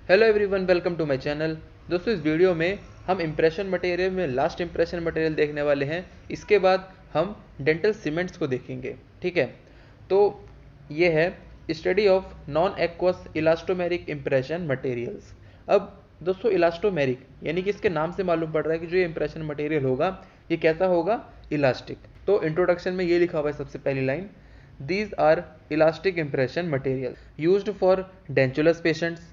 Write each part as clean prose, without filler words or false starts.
Hello everyone, welcome to my channel. दोस्तों, इस video में हम इम्प्रेशन मटेरियल में लास्ट इम्प्रेशन मटेरियल देखने वाले हैं। इसके बाद हम डेंटल सीमेंट्स को देखेंगे। ठीक है, तो ये है study of non aqueous elastomeric impression materials. अब दोस्तों, इलास्टोमेरिक यानी कि इसके नाम से मालूम पड़ रहा है कि जो ये इम्प्रेशन मटेरियल होगा ये कैसा होगा, इलास्टिक। तो इंट्रोडक्शन में ये लिखा हुआ है सबसे पहली line, these are elastic impression material used for dentulous patients,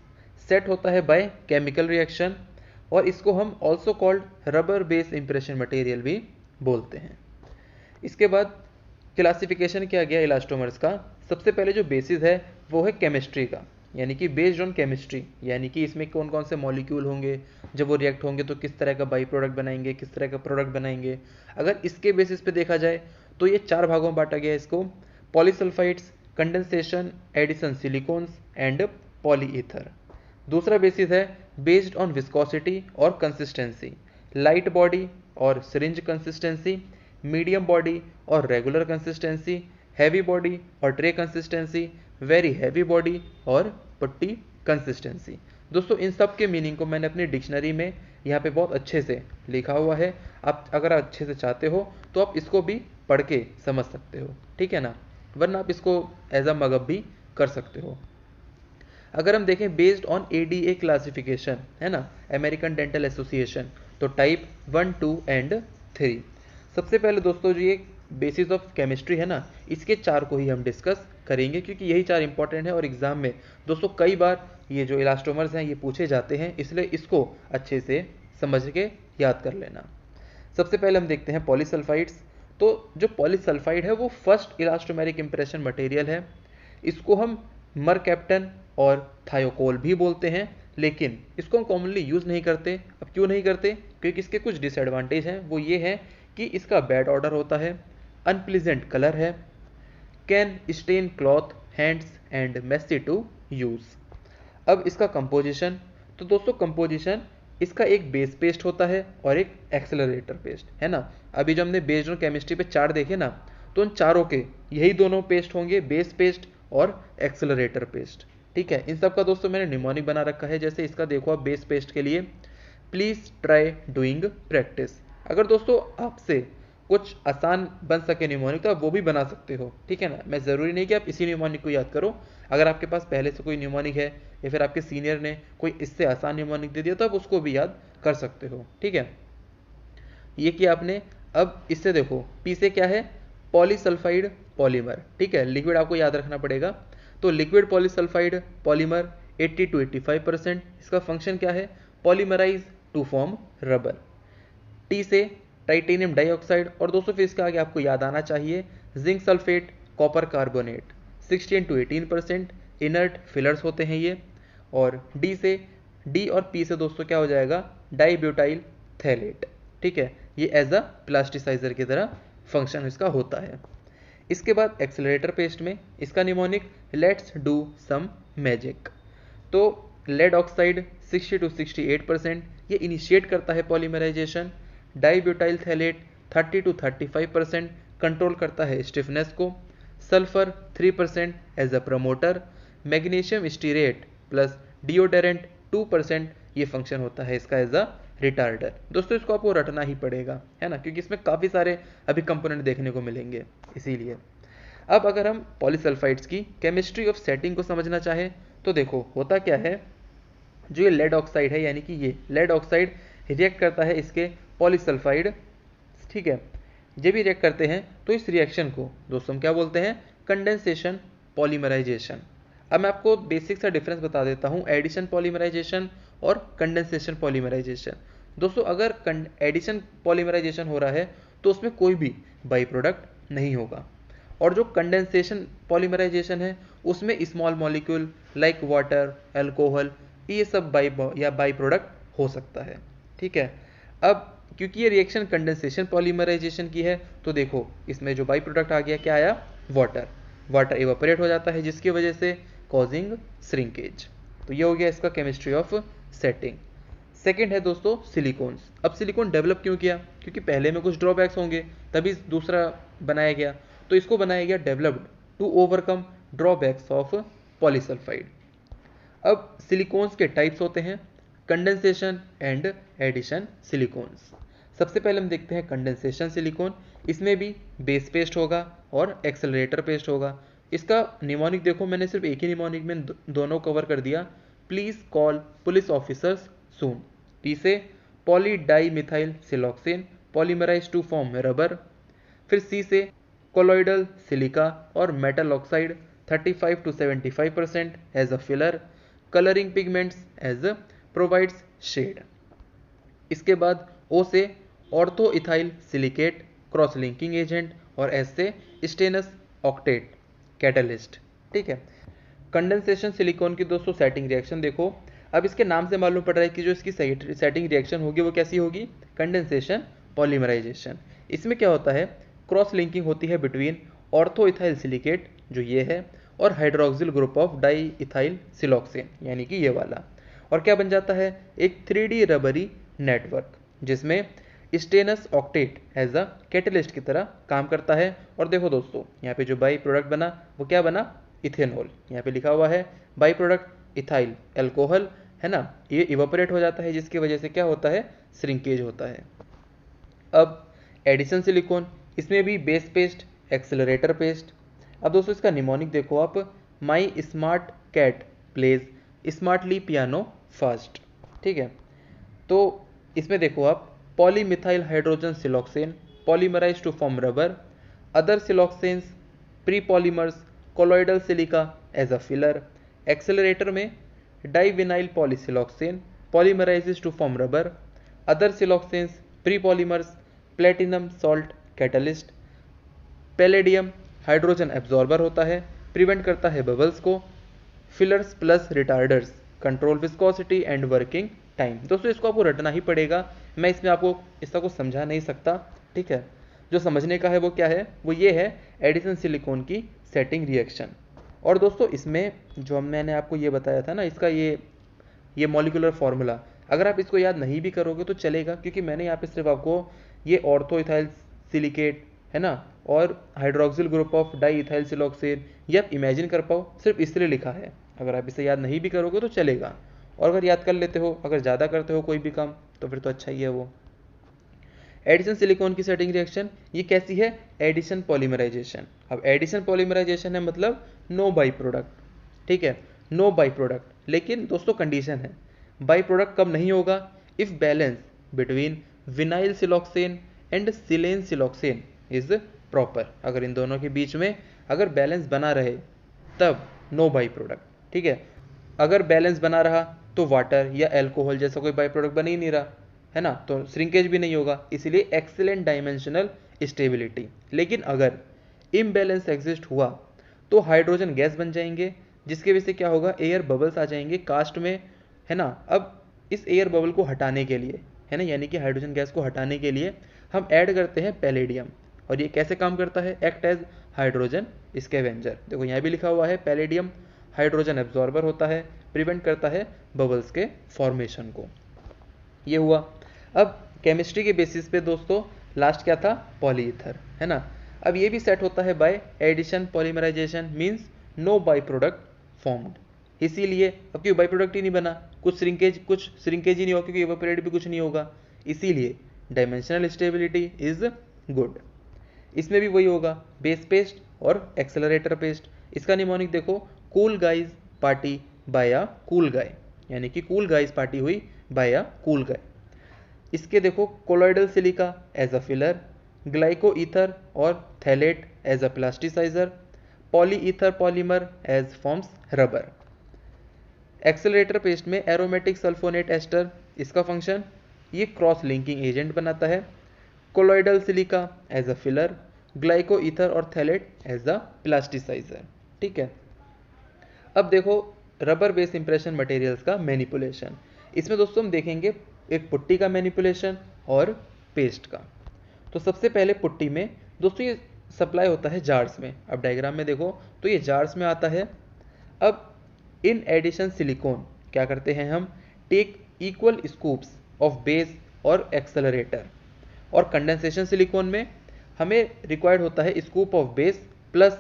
set होता है बाय केमिकल रिएक्शन, और इसको हम also called rubber base impression material भी बोलते हैं। इसके बाद क्लासिफिकेशन किया गया इलास्टोमर्स का। सबसे पहले जो बेसिस है वो है केमिस्ट्री का, यानी कि बेस्ड ऑन केमिस्ट्री, यानी कि इसमें कौन कौन से मॉलिक्यूल होंगे, जब वो रिएक्ट होंगे तो किस तरह का बाई प्रोडक्ट बनाएंगे, किस तरह का प्रोडक्ट बनाएंगे। अगर इसके बेसिस पे देखा जाए तो ये चार भागों में बांटा गया है इसको: पॉलीसल्फाइड्स, कंडेंसेशन, एडिशन सिलिकॉन्स एंड पॉलीईथर। दूसरा बेसिस है बेस्ड ऑन विस्कोसिटी और कंसिस्टेंसी, लाइट बॉडी और सिरिंज कंसिस्टेंसी, मीडियम बॉडी और रेगुलर कंसिस्टेंसी, हैवी बॉडी और tray consistency, very heavy body और पट्टी कंसिस्टेंसी। दोस्तों, इन सब के मीनिंग को मैंने अपनी डिक्शनरी में यहाँ पे बहुत अच्छे से लिखा हुआ है। आप अगर अच्छे से चाहते हो तो आप इसको भी पढ़ के समझ सकते हो, ठीक है ना, वरना आप इसको एज अ मगअप भी कर सकते हो। अगर हम देखें बेस्ड ऑन एडीए क्लासिफिकेशन, है ना, अमेरिकन डेंटल एसोसिएशन, तो टाइप 1, 2 एंड 3। सबसे पहले दोस्तों, जो ये बेसिस ऑफ केमिस्ट्री है ना, इसके चार को ही हम डिस्कस करेंगे क्योंकि यही चार इंपॉर्टेंट है और एग्जाम में दोस्तों कई बार ये जो इलास्टोमर्स हैं ये पूछे जाते हैं, इसलिए इसको अच्छे से समझ के याद कर लेना। सबसे पहले हम देखते हैं पॉलीसल्फाइड्स। तो जो पॉलीसल्फाइड है वो फर्स्ट इलास्टोमेरिक इंप्रेशन मटेरियल है। इसको हम मरकैप्टन और थायोकोल भी बोलते हैं, लेकिन इसको हम कॉमनली यूज़ नहीं करते। अब क्यों नहीं करते? क्योंकि इसके कुछ डिसएडवांटेज हैं। वो ये है कि इसका बैड ऑर्डर होता है, अनप्लीजेंट कलर है, can stain cloth, hands and messy to use. अब इसका कंपोजिशन, तो दोस्तों कंपोजिशन इसका एक बेस पेस्ट होता है और एक एक्सेलरेटर पेस्ट, है ना। अभी जो हमने बेस्ड ऑन केमिस्ट्री पे चार देखे ना, तो उन चारों के यही दोनों पेस्ट होंगे, बेस पेस्ट और एक्सेलरेटर पेस्ट। ठीक है, इन सब का दोस्तों मैंने निमोनिक बना रखा है। जैसे इसका देखो आप, बेस पेस्ट के लिए प्लीज ट्राई डूइंग प्रैक्टिस। अगर दोस्तों आपसे कुछ आसान बन सके निमोनिक तो आप वो भी बना सकते हो, ठीक है ना। मैं ज़रूरी नहीं कि आप इसी निमोनिक को याद करो। अगर आपके पास पहले से कोई निमोनिक है या फिर आपके सीनियर ने कोई इससे आसान निमोनिक दे दिया तो आप उसको भी याद कर सकते हो, ठीक है। ये किया आपने। अब इससे देखो, पी से क्या है, पॉलीसल्फाइड पॉलीमर, ठीक है, लिक्विड आपको याद रखना पड़ेगा। तो लिक्विड पॉलीसल्फाइड पॉलीमर 80 to 85%। इसका फंक्शन क्या है, polymerize to form rubber. T से टाइटेनियम डाइऑक्साइड, और दोस्तों फिर इसके आगे आपको याद आना चाहिए zinc sulphate, copper carbonate, 16 to 18% inert fillers होते हैं ये। और डी से, डी और पी से दोस्तों क्या हो जाएगा, डाईब्यूटाइल थैलेट, ठीक है। ये एज अ प्लास्टिसाइजर की तरह फंक्शन इसका होता है। इसके बाद एक्सेलरेटर पेस्ट में इसका mnemonic let's do some magic. तो लेड ऑक्साइड 60 to 68% ये इनिशिएट करता है polymerisation. Dibutyl phthalate 30 to 35% control करता है स्टिफनेस को। Sulphur 3% as a promoter. Magnesium stearate plus deodorant 2% ये फंक्शन होता है इसका एज अ रिटार्डर। दोस्तों इसको आपको रटना ही पड़ेगा, है ना, क्योंकि इसमें काफ़ी सारे अभी कंपोनेंट देखने को मिलेंगे इसीलिए। अब अगर हम पॉलीसल्फाइड्स की केमिस्ट्री ऑफ सेटिंग को समझना चाहें तो देखो होता क्या है, जो ये लेड ऑक्साइड है, यानी कि ये लेड ऑक्साइड रिएक्ट करता है इसके पॉलीसल्फाइड, ठीक है। जब भी रिएक्ट करते हैं तो इस रिएक्शन को दोस्तों हम क्या बोलते हैं, कंडेंसेशन पॉलीमराइजेशन। अब मैं आपको बेसिक सा डिफरेंस बता देता हूँ एडिशन पॉलीमराइजेशन और कंडेंसेशन पॉलीमराइजेशन। दोस्तों अगर एडिशन पॉलीमराइजेशन हो रहा है तो उसमें कोई भी बाई प्रोडक्ट नहीं होगा, और जो कंडेंसेशन पॉलीमराइजेशन है उसमें small molecule like water, alcohol, ये सब बाई प्रोडक्ट हो सकता है, ठीक है। अब क्योंकि ये रिएक्शन कंडेंसेशन पॉलीमराइजेशन की है तो देखो इसमें जो बाई प्रोडक्ट आ गया, क्या आया, वाटर। वाटर इवापोरेट हो जाता है जिसकी वजह से कॉजिंग श्रिंकेज। तो ये हो गया इसका केमिस्ट्री ऑफ सेटिंग। सेकेंड है दोस्तों सिलिकॉन्स। अब सिलिकॉन डेवलप क्यों किया, क्योंकि पहले में कुछ ड्रॉबैक्स होंगे तभी दूसरा बनाया गया। तो इसको बनाया गया developed to overcome drawbacks of polysulphide. अब सिलिकॉन्स के टाइप्स होते हैं कंडेंसेशन एंड एडिशन सिलिकॉन्स। सबसे पहले हम देखते हैं कंडेंसेशन सिलिकॉन। इसमें भी बेस पेस्ट होगा और एक्सेलरेटर पेस्ट होगा। इसका निमोनिक देखो, मैंने सिर्फ एक ही निमोनिक में दोनों कवर कर दिया। Please call police officers soon. P से poly di methyl siloxane polymerize to form rubber. फिर सी से कोलोइडल सिलिका और metal oxide 35 to 75% as a filler. Colouring pigments as provides shade. इसके बाद ओ से ortho ethyl silicate cross linking agent और S से stannous octoate catalyst. ठीक है। कंडेंसेशन सिलिकॉन की दोस्तों सेटिंग रिएक्शन देखो। अब इसके नाम से मालूम पड़ रहा है कि जो इसकी सेटिंग रिएक्शन होगी वो कैसी होगी, कंडेंसेशन पॉलीमराइजेशन। इसमें क्या होता है, क्रॉस लिंकिंग होती है बिटवीन ऑर्थो इथाइल सिलिकेट जो ये है और hydroxyl group of di ethyl siloxane यानी कि ये वाला। और क्या बन जाता है, एक 3D रबरी नेटवर्क जिसमें stannous octoate as a catalyst की तरह काम करता है। और देखो दोस्तों, यहाँ पे जो बाई प्रोडक्ट बना वो क्या बना, इथेनॉल। यहाँ पे लिखा हुआ है बाई प्रोडक्ट इथाइल एल्कोहल, है ना। ये इवापोरेट हो जाता है जिसकी वजह से क्या होता है, श्रिंकेज होता है। अब एडिशन सिलिकॉन, इसमें भी बेस पेस्ट एक्सेलरेटर पेस्ट। अब दोस्तों इसका निमोनिक देखो आप, my smart cat plays smartly piano fast. ठीक है। तो इसमें देखो आप polymethyl hydrogen siloxane polymerize to form rubber. Other siloxanes pre polymers colloidal silica as a filler. Accelerator में divinyl polysiloxane polymerizes to form rubber. Other siloxanes pre polymers platinum salt catalyst. Palladium hydrogen absorber होता है, prevent करता है bubbles को। Fillers plus retarders control viscosity and working time. दोस्तों इसको आपको रटना ही पड़ेगा, मैं इसमें आपको इसका कुछ समझा नहीं सकता। ठीक है। जो समझने का है वो क्या है, वो ये है एडिशन सिलिकॉन की सेटिंग रिएक्शन। और दोस्तों इसमें जो मैंने आपको ये बताया था ना, इसका ये मॉलिक्यूलर फॉर्मूला, अगर आप इसको याद नहीं भी करोगे तो चलेगा, क्योंकि मैंने यहाँ पे सिर्फ आपको ये ऑर्थो इथाइल सिलिकेट है ना और hydroxyl group of di ethyl siloxane ये आप इमेजिन कर पाओ सिर्फ इसलिए लिखा है। अगर आप इसे याद नहीं भी करोगे तो चलेगा, और अगर याद कर लेते हो, अगर ज़्यादा करते हो कोई भी काम, तो फिर तो अच्छा ही है वो। एडिशन सिलिकॉन की सेटिंग रिएक्शन ये कैसी है, एडिशन पॉलीमराइजेशन। अब एडिशन पॉलीमराइजेशन है मतलब नो बाई प्रोडक्ट। ठीक है, नो बाई प्रोडक्ट। लेकिन दोस्तों कंडीशन है, बाई प्रोडक्ट कब नहीं होगा, if balance between vinyl siloxane and silane siloxane is proper. अगर इन दोनों के बीच में अगर बैलेंस बना रहे तब नो बाई प्रोडक्ट। ठीक है। अगर बैलेंस बना रहा तो वाटर या अल्कोहल जैसा कोई बाई प्रोडक्ट बन ही नहीं रहा, है ना, तो श्रिंकेज भी नहीं होगा, इसलिए एक्सीलेंट डायमेंशनल स्टेबिलिटी। लेकिन अगर इम्बैलेंस एग्जिस्ट हुआ तो हाइड्रोजन गैस बन जाएंगे, जिसके वजह से क्या होगा, एयर बबल्स आ जाएंगे कास्ट में, है ना। अब इस एयर बबल को हटाने के लिए, है ना, यानी कि हाइड्रोजन गैस को हटाने के लिए हम ऐड करते हैं पैलेडियम। और ये कैसे काम करता है, एक्ट एज हाइड्रोजन स्कैवेंजर। देखो यहाँ भी लिखा हुआ है पैलेडियम हाइड्रोजन एब्जॉर्बर होता है, प्रिवेंट करता है बबल्स के फॉर्मेशन को। ये हुआ। अब केमिस्ट्री के बेसिस पे दोस्तों लास्ट क्या था, पॉलीईथर, है ना। अब ये भी सेट होता है by addition polymerization, means no by product formed. इसीलिए अब क्यों बाई प्रोडक्ट ही नहीं बना, कुछ श्रिंकेज ही नहीं होगा, क्योंकि इवेपोरेट भी कुछ नहीं होगा, इसीलिए डायमेंशनल स्टेबिलिटी इज गुड। इसमें भी वही होगा, बेस पेस्ट और एक्सेलरेटर पेस्ट। इसका निमोनिक देखो, cool guys party by a cool guy, यानी कि कूल गाइज पार्टी हुई बाय अ कूल गाय। इसके देखो colloidal silica as a filler, glyco ether और phthalate as a plasticizer, poly ether polymer as forms rubber. Accelerator paste में aromatic sulphonate ester, इसका function ये cross linking agent बनाता है। Colloidal silica as a filler, glyco ether और phthalate as a plasticiser. ठीक है। अब देखो रबर बेस इंप्रेशन मटेरियल्स का मैनिपुलेशन। इसमें दोस्तों हम देखेंगे एक पुट्टी का मैनिपुलेशन और पेस्ट का। तो सबसे पहले पुट्टी में दोस्तों ये सप्लाई होता है जार्स में। अब डायग्राम में देखो तो ये जार्स में आता है। अब इन एडिशन सिलिकॉन क्या करते हैं हम, take equal scoops of base और एक्सेलरेटर। और कंडेंसेशन सिलिकॉन में हमें रिक्वायर्ड होता है scoop of base plus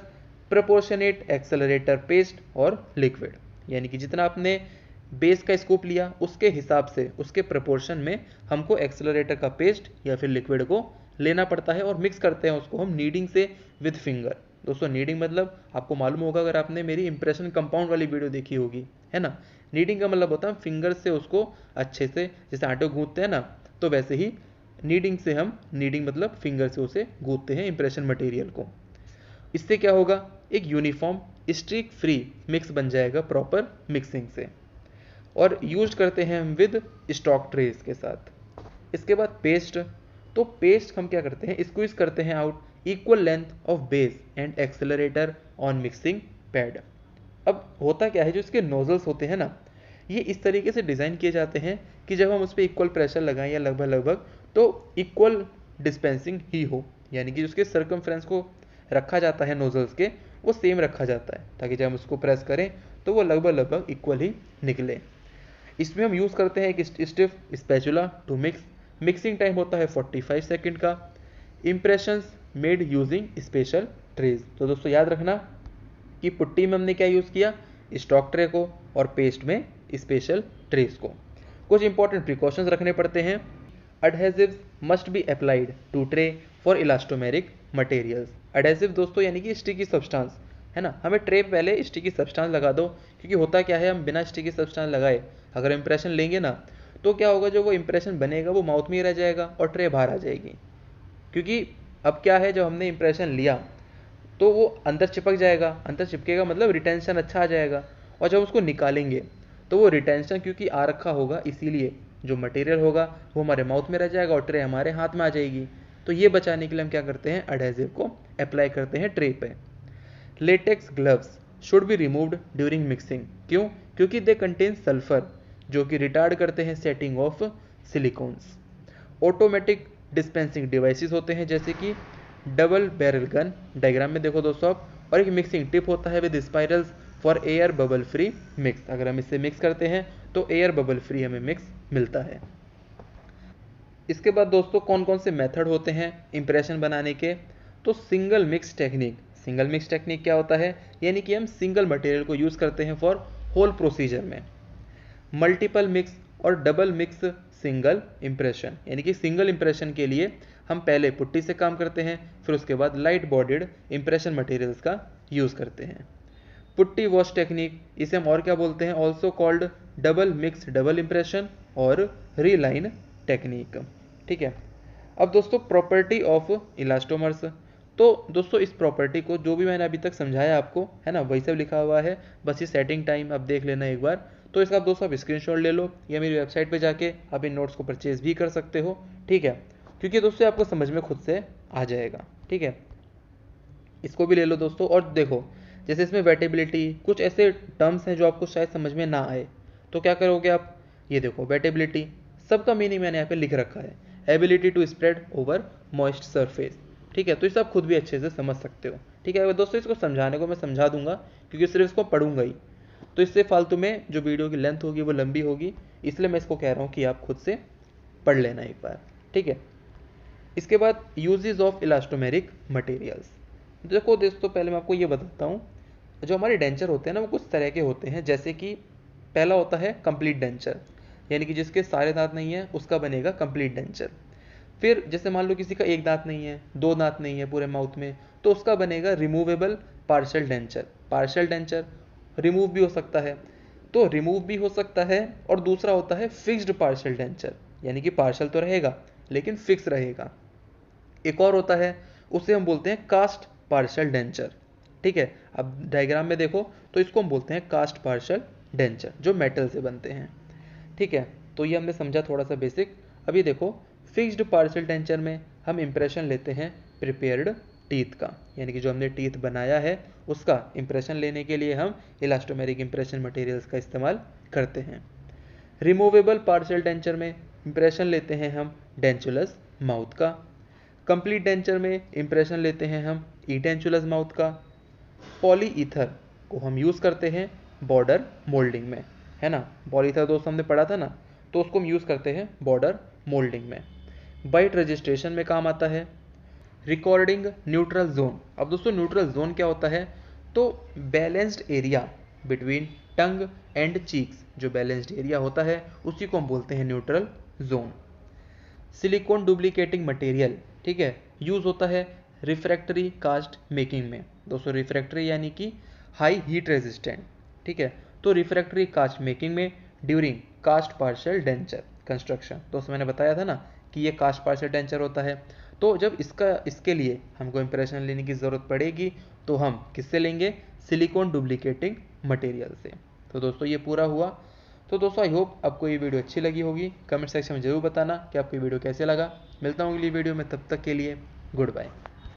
proportionate accelerator paste और लिक्विड। यानी कि जितना आपने बेस का स्कूप लिया उसके हिसाब से, उसके प्रपोर्शन में हमको एक्सेलरेटर का पेस्ट या फिर लिक्विड को लेना पड़ता है और मिक्स करते हैं उसको हम नीडिंग से विद फिंगर। दोस्तों नीडिंग मतलब आपको मालूम होगा अगर आपने मेरी इंप्रेशन कंपाउंड वाली वीडियो देखी होगी, है ना। नीडिंग का मतलब होता है फिंगर से उसको अच्छे से, जैसे आटे को गूंथते हैं ना, तो वैसे ही नीडिंग से हम, नीडिंग मतलब फिंगर से उसे गूंथते हैं इंप्रेशन मटेरियल को। इससे क्या होगा, एक यूनिफॉर्म स्ट्रीक फ्री मिक्स बन जाएगा प्रॉपर मिक्सिंग से, और यूज करते हैं हम विद स्टॉक ट्रेस के साथ। इसके बाद पेस्ट, तो पेस्ट हम क्या करते हैं, स्क्वीज करते हैं out equal length of base and accelerator on mixing pad. अब होता क्या है, जो इसके नोजल्स होते हैं ना, ये इस तरीके से डिज़ाइन किए जाते हैं कि जब हम उस पर इक्वल प्रेशर लगाएं या लगभग तो इक्वल डिस्पेंसिंग ही हो, यानी कि उसके सर्कमफ्रेंस को रखा जाता है नोजल्स के, वो सेम रखा जाता है ताकि जब हम उसको प्रेस करें तो वो लगभग इक्वल ही निकले। इसमें हम यूज़ करते हैं एक stiff spatula to mix. Mixing time होता है 45 सेकंड का। Impressions made using special trays. तो दोस्तों याद रखना कि पुट्टी में हमने क्या यूज़ किया, स्टॉक ट्रे को, और पेस्ट में स्पेशल ट्रेस को। कुछ इंपॉर्टेंट प्रिकॉशंस रखने पड़ते हैं। Adhesives must be applied to tray for elastomeric materials. Adhesive दोस्तों यानी कि स्टिकी सब्सटेंस, है ना। हमें ट्रे पे पहले स्टिकी सब्सटेंस लगा दो, क्योंकि होता क्या है, हम बिना स्टिकी सब्सटेंस लगाए अगर इंप्रेशन लेंगे ना, तो क्या होगा, जो वो इंप्रेशन बनेगा वो माउथ में ही रह जाएगा और ट्रे बाहर आ जाएगी। क्योंकि अब क्या है, जब हमने इंप्रेशन लिया तो वो अंदर चिपक जाएगा, अंदर चिपकेगा मतलब रिटेंशन अच्छा आ जाएगा, और जब उसको निकालेंगे तो वो रिटेंशन क्योंकि आ रखा होगा, इसीलिए जो मटेरियल होगा वो हमारे माउथ में रह जाएगा और ट्रे हमारे हाथ में आ जाएगी। तो ये बचाने के लिए हम क्या करते हैं, एडहेसिव को अप्लाई करते हैं ट्रे पे। Latex gloves should be removed during mixing. क्यों, क्योंकि दे कंटेन सल्फर, जो कि रिटार्ड करते हैं setting of silicones. Automatic dispensing devices होते हैं, जैसे कि डबल बैरल गन, डायग्राम में देखो दोस्तों आप, और एक मिक्सिंग टिप होता है with spirals for air bubble free mix. अगर हम इससे मिक्स करते हैं तो एयर बबल फ्री हमें मिक्स मिलता है। इसके बाद दोस्तों कौन कौन से मेथड होते हैं इंप्रेशन बनाने के, तो single mix technique. Single mix technique क्या होता है, यानी कि हम सिंगल मटेरियल को यूज़ करते हैं फॉर होल प्रोसीजर में। मल्टीपल मिक्स और डबल मिक्स सिंगल इंप्रेशन, यानी कि सिंगल इंप्रेशन के लिए हम पहले पुट्टी से काम करते हैं, फिर उसके बाद लाइट बॉडीड इंप्रेशन मटेरियल्स का यूज़ करते हैं। पुट्टी वॉश टेक्निक, इसे हम और क्या बोलते हैं, also called double mix double impression और रीलाइन टेक्निक। ठीक है। अब दोस्तों प्रॉपर्टी ऑफ इलास्टोमर्स, तो दोस्तों इस प्रॉपर्टी को जो भी मैंने अभी तक समझाया आपको, है ना, वही सब लिखा हुआ है, बस ये सेटिंग टाइम आप देख लेना एक बार। तो इसका आप दोस्तों आप स्क्रीनशॉट ले लो या मेरी वेबसाइट पे जाके आप इन नोट्स को परचेज भी कर सकते हो। ठीक है, क्योंकि दोस्तों आपको समझ में खुद से आ जाएगा। ठीक है, इसको भी ले लो दोस्तों। और देखो जैसे इसमें वेटेबिलिटी, कुछ ऐसे टर्म्स हैं जो आपको शायद समझ में ना आए, तो क्या करोगे आप, ये देखो वेटेबिलिटी, सबका मीनिंग मैंने यहाँ पे लिख रखा है, ability to spread over moist surface. ठीक है, तो इसे आप खुद भी अच्छे से समझ सकते हो। ठीक है दोस्तों, इसको समझाने को मैं समझा दूंगा क्योंकि सिर्फ इसको पढ़ूंगा ही, तो इससे फालतू में जो वीडियो की लेंथ होगी वो लंबी होगी, इसलिए मैं इसको कह रहा हूँ कि आप खुद से पढ़ लेना एक बार। ठीक है, इसके बाद यूजेस ऑफ इलास्टोमेरिक मटेरियल्स। देखो दोस्तों पहले मैं आपको ये बताता हूँ, जो हमारे डेंचर होते हैं ना वो कुछ तरह के होते हैं, जैसे कि पहला होता है कंप्लीट डेंचर, यानी कि जिसके सारे दांत नहीं है उसका बनेगा कंप्लीट डेंचर। फिर जैसे मान लो किसी का एक दांत नहीं है, दो दांत नहीं है पूरे माउथ में, तो उसका बनेगा removable partial denture. Partial denture remove भी हो सकता है, तो रिमूव भी हो सकता है। और दूसरा होता है फिक्स्ड पार्शियल डेंचर, यानी कि पार्शियल तो रहेगा लेकिन फिक्स रहेगा। एक और होता है, उसे हम बोलते हैं कास्ट पार्शियल डेंचर। ठीक है, अब डायग्राम में देखो तो इसको हम बोलते हैं कास्ट पार्शियल डेंचर, जो मेटल से बनते हैं। ठीक है, तो ये हमने समझा थोड़ा सा बेसिक। अभी देखो फिक्स्ड पार्शियल डेंचर में हम इंप्रेशन लेते हैं प्रिपेयर्ड टीथ का, यानी कि जो हमने टीथ बनाया है उसका इंप्रेशन लेने के लिए हम इलास्टोमेरिक इंप्रेशन मटेरियल्स का इस्तेमाल करते हैं। रिमूवेबल पार्शियल डेंचर में इंप्रेशन लेते हैं हम डेंचुलस माउथ का। कंप्लीट डेंचर में इंप्रेशन लेते हैं हम ईडेंचुलस माउथ का। पॉलीईथर को हम यूज़ करते हैं बॉर्डर मोल्डिंग में, है ना। पॉलीईथर दोस्तों हमने पढ़ा था ना, तो उसको हम यूज़ करते हैं बॉर्डर मोल्डिंग में। बाइट रजिस्ट्रेशन में काम आता है। Recording neutral zone. अब दोस्तों न्यूट्रल जोन क्या होता है, तो balanced area between tongue and cheeks, जो बैलेंस्ड एरिया होता है उसी को हम बोलते हैं neutral zone. Silicon duplicating material, ठीक है, यूज होता है रिफ्रैक्टरी कास्ट मेकिंग में। दोस्तों रिफ्रैक्टरी यानी कि हाई हीट रेजिस्टेंट, ठीक है, तो रिफ्रैक्टरी कास्ट मेकिंग में during cast partial denture construction. दोस्तों मैंने बताया था ना कि ये कास्ट पार्शियल डेंचर होता है, तो जब इसके लिए हमको इंप्रेशन लेने की ज़रूरत पड़ेगी तो हम किससे लेंगे, सिलिकॉन डुप्लीकेटिंग मटेरियल से। तो दोस्तों ये पूरा हुआ। तो दोस्तों आई होप आपको ये वीडियो अच्छी लगी होगी। कमेंट सेक्शन में जरूर बताना कि आपको ये वीडियो कैसे लगा। मिलता हूँ अगली वीडियो में, तब तक के लिए गुड बाय।